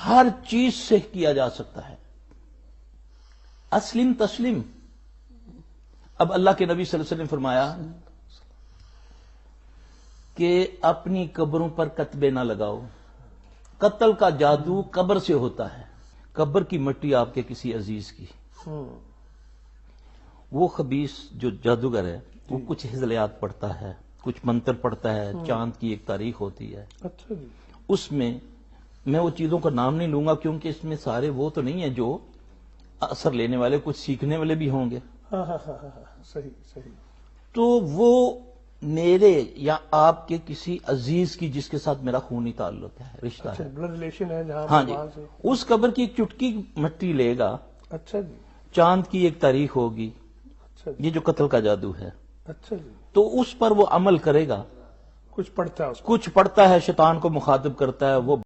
ہر چیز سے کیا جا سکتا ہے. اسلم تسلم. اب اللہ کے نبی صلی اللہ علیہ وسلم نے فرمایا کہ اپنی قبروں پر کتبے نہ لگاؤ. قتل کا جادو قبر سے ہوتا ہے. قبر کی مٹی آپ کے کسی عزیز کی، وہ خبیث جو جادوگر ہے وہ کچھ ہزلیات پڑھتا ہے، کچھ منتر پڑھتا ہے، چاند کی ایک تاریخ ہوتی ہے. اچھا جی. اس میں وہ چیزوں کا نام نہیں لوں گا کیونکہ اس میں سارے وہ تو نہیں ہیں جو اثر لینے والے، کچھ سیکھنے والے بھی ہوں گے. ہاں ہاں ہاں ہاں صحیح صحیح. تو وہ میرے یا آپ کے کسی عزیز کی جس کے ساتھ میرا خونی تعلق ہے، رشتہ اچھا ہے، بلڈ ریلیشن ہے جہاں ہاں جی، وہاں سے. اس قبر کی ایک چٹکی مٹی لے گا، اچھا جی. چاند کی ایک تاریخ ہوگی، اچھا جی. یہ جو قتل کا جادو ہے، اچھا جی. تو اس پر وہ عمل کرے گا. کچھ پڑھتا ہے اس کو. کچھ پڑھتا ہے، شیطان کو مخاطب کرتا ہے، وہ